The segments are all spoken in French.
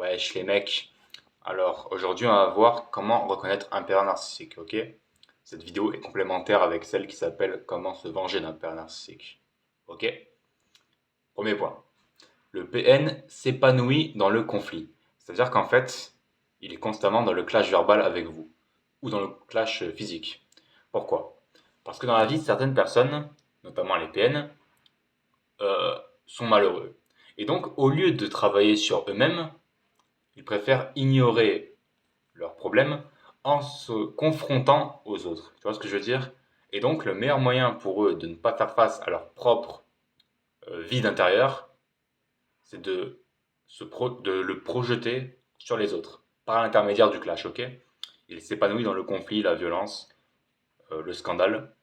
Wesh les mecs, alors aujourd'hui on va voir comment reconnaître un pervers narcissique, ok? Cette vidéo est complémentaire avec celle qui s'appelle comment se venger d'un pervers narcissique. Ok? Premier point. Le PN s'épanouit dans le conflit. C'est-à-dire qu'en fait, il est constamment dans le clash verbal avec vous, ou dans le clash physique. Pourquoi? Parce que dans la vie, certaines personnes, notamment les PN, sont malheureux. Et donc, au lieu de travailler sur eux-mêmes, ils préfèrent ignorer leurs problèmes en se confrontant aux autres. Tu vois ce que je veux dire? Et donc, le meilleur moyen pour eux de ne pas faire face à leur propre vide intérieur, c'est de le projeter sur les autres, par l'intermédiaire du clash, ok? Il s'épanouit dans le conflit, la violence, le scandale.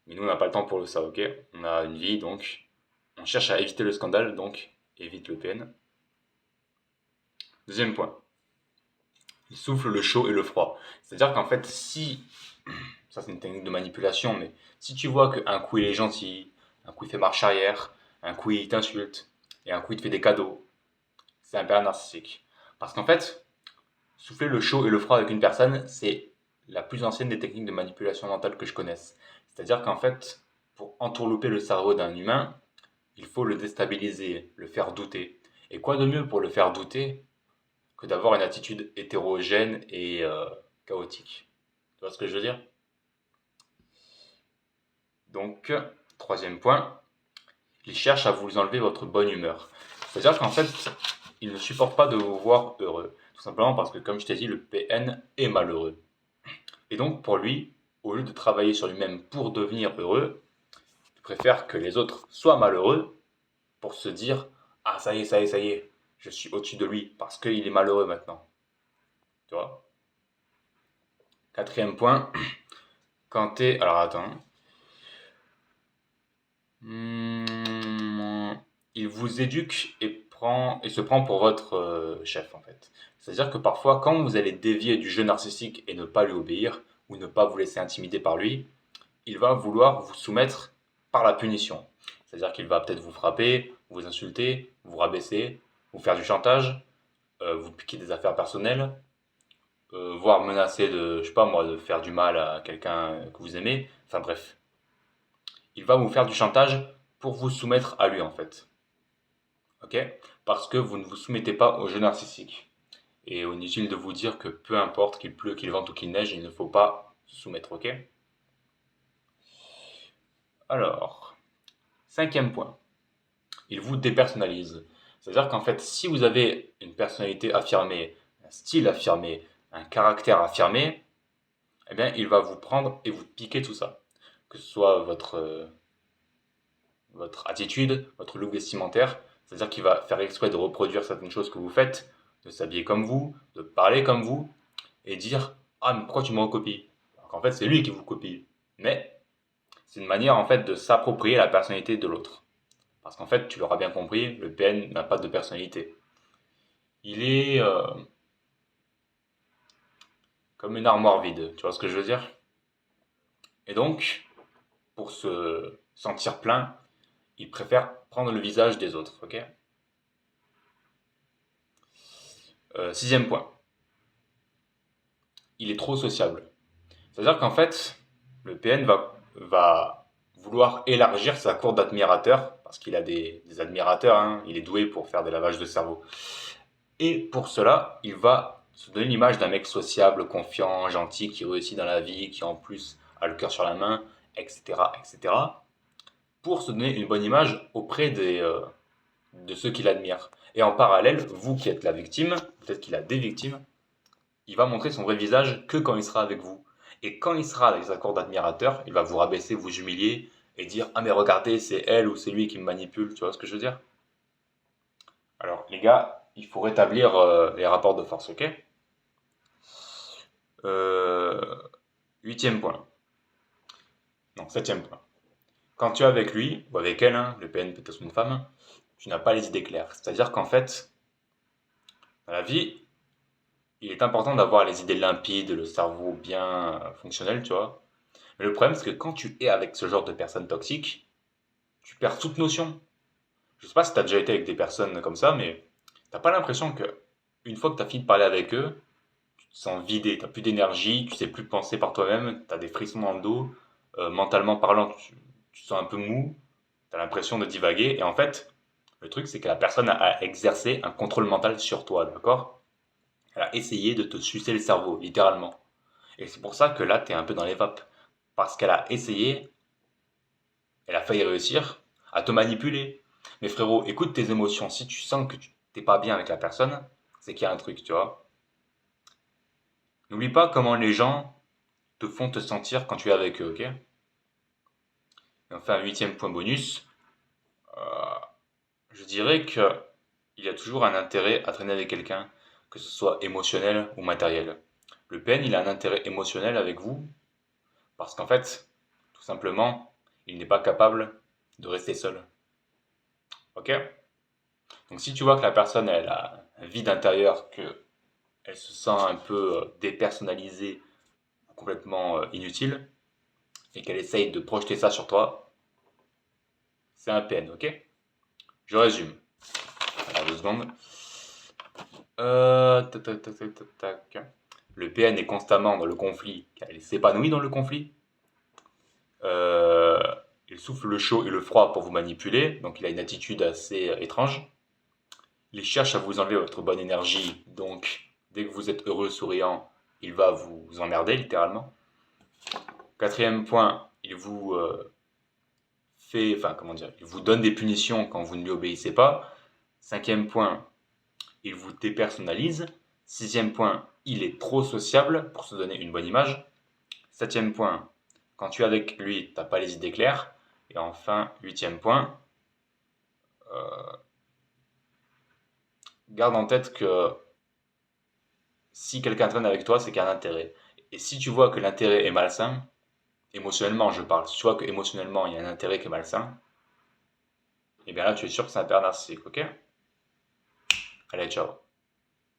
Mais nous, on n'a pas le temps pour ça, ok? On a une vie, donc on cherche à éviter le scandale, donc évite le PN. Deuxième point, il souffle le chaud et le froid. C'est-à-dire qu'en fait, si ça c'est une technique de manipulation, mais si tu vois qu'un coup il est gentil, un coup il fait marche arrière, un coup il t'insulte, et un coup il te fait des cadeaux, c'est un père narcissique. Parce qu'en fait, souffler le chaud et le froid avec une personne, c'est la plus ancienne des techniques de manipulation mentale que je connaisse. C'est-à-dire qu'en fait, pour entourlouper le cerveau d'un humain, il faut le déstabiliser, le faire douter. Et quoi de mieux pour le faire douter que d'avoir une attitude hétérogène et chaotique. Tu vois ce que je veux dire? Donc, troisième point, il cherche à vous enlever votre bonne humeur. C'est-à-dire qu'en fait, il ne supporte pas de vous voir heureux. Tout simplement parce que, comme je t'ai dit, le PN est malheureux. Et donc, pour lui, au lieu de travailler sur lui-même pour devenir heureux, il préfère que les autres soient malheureux pour se dire: ah, ça y est, ça y est, ça y est, je suis au-dessus de lui parce qu'il est malheureux maintenant. Tu vois? Quatrième point, quand t'es. Alors attends. Il vous éduque et se prend pour votre chef en fait. C'est-à-dire que parfois, quand vous allez dévier du jeu narcissique et ne pas lui obéir, ou ne pas vous laisser intimider par lui, il va vouloir vous soumettre par la punition. C'est-à-dire qu'il va peut-être vous frapper, vous insulter, vous rabaisser, vous faire du chantage, vous piquer des affaires personnelles, voire menacer de, je sais pas moi, de faire du mal à quelqu'un que vous aimez. Enfin bref, il va vous faire du chantage pour vous soumettre à lui en fait. Ok? Parce que vous ne vous soumettez pas au jeu narcissique. Et inutile de vous dire que peu importe qu'il pleut, qu'il vente ou qu'il neige, il ne faut pas se soumettre, ok? Alors, cinquième point, il vous dépersonnalise. C'est-à-dire qu'en fait, si vous avez une personnalité affirmée, un style affirmé, un caractère affirmé, eh bien, il va vous prendre et vous piquer tout ça. Que ce soit votre attitude, votre look vestimentaire, c'est-à-dire qu'il va faire exprès de reproduire certaines choses que vous faites, de s'habiller comme vous, de parler comme vous, et dire: ah, mais pourquoi tu me recopies? Alors qu'en fait, c'est lui qui vous copie. Mais c'est une manière en fait de s'approprier la personnalité de l'autre. Parce qu'en fait, tu l'auras bien compris, le PN n'a pas de personnalité. Il est comme une armoire vide, tu vois ce que je veux dire? Et donc, pour se sentir plein, il préfère prendre le visage des autres, ok? Sixième point, il est trop sociable. C'est-à-dire qu'en fait, le PN va vouloir élargir sa cour d'admirateurs, parce qu'il a des admirateurs, hein, il est doué pour faire des lavages de cerveau. Et pour cela, il va se donner l'image d'un mec sociable, confiant, gentil, qui réussit dans la vie, qui en plus a le cœur sur la main, etc., etc., pour se donner une bonne image auprès de ceux qui l'admirent. Et en parallèle, vous qui êtes la victime, peut-être qu'il a des victimes, il va montrer son vrai visage que quand il sera avec vous. Et quand il sera avec sa cour d'admirateurs, il va vous rabaisser, vous humilier et dire: ah mais regardez, c'est elle ou c'est lui qui me manipule, tu vois ce que je veux dire? Alors les gars, il faut rétablir les rapports de force, ok? euh, Huitième point, non, septième point. Quand tu es avec lui, ou avec elle, hein, le PN peut être une femme, tu n'as pas les idées claires. C'est-à-dire qu'en fait, dans la vie, il est important d'avoir les idées limpides, le cerveau bien fonctionnel, tu vois. Mais le problème, c'est que quand tu es avec ce genre de personnes toxiques, tu perds toute notion. Je sais pas si tu as déjà été avec des personnes comme ça, mais t'as pas l'impression que une fois que tu as fini de parler avec eux, tu te sens vidé, tu n'as plus d'énergie, tu sais plus penser par toi-même, tu as des frissons dans le dos, mentalement parlant, tu te sens un peu mou, tu as l'impression de divaguer, et en fait, le truc, c'est que la personne a exercé un contrôle mental sur toi, d'accord? Elle a essayé de te sucer le cerveau, littéralement. Et c'est pour ça que là, tu es un peu dans les vapes. Parce qu'elle a essayé, elle a failli réussir à te manipuler. Mais frérot, écoute tes émotions. Si tu sens que tu t'es pas bien avec la personne, c'est qu'il y a un truc, tu vois. N'oublie pas comment les gens te font te sentir quand tu es avec eux, ok? Et enfin, huitième point bonus, euh, je dirais que il y a toujours un intérêt à traîner avec quelqu'un, que ce soit émotionnel ou matériel. Le PN, il a un intérêt émotionnel avec vous, parce qu'en fait, tout simplement, il n'est pas capable de rester seul. Ok? Donc si tu vois que la personne, elle a un vide intérieur, qu'elle se sent un peu dépersonnalisée, complètement inutile, et qu'elle essaye de projeter ça sur toi, c'est un PN, ok? Je résume. Alors, 2 secondes. Tac, tac, tac, tac, tac. Le PN est constamment dans le conflit, car il s'épanouit dans le conflit. Euh, il souffle le chaud et le froid pour vous manipuler, donc il a une attitude assez étrange. Il cherche à vous enlever votre bonne énergie, donc dès que vous êtes heureux, souriant, il va vous emmerder littéralement. Quatrième point, il vous il vous donne des punitions quand vous ne lui obéissez pas. Cinquième point, il vous dépersonnalise. Sixième point, il est trop sociable pour se donner une bonne image. Septième point, quand tu es avec lui, t'as pas les idées claires. Et enfin, huitième point, euh, garde en tête que si quelqu'un traîne avec toi, c'est qu'il y a un intérêt. Et si tu vois que l'intérêt est malsain, émotionnellement je parle, si tu vois que émotionnellement il y a un intérêt qui est malsain, et bien là tu es sûr que c'est un père narcissique, ok? Allez, ciao.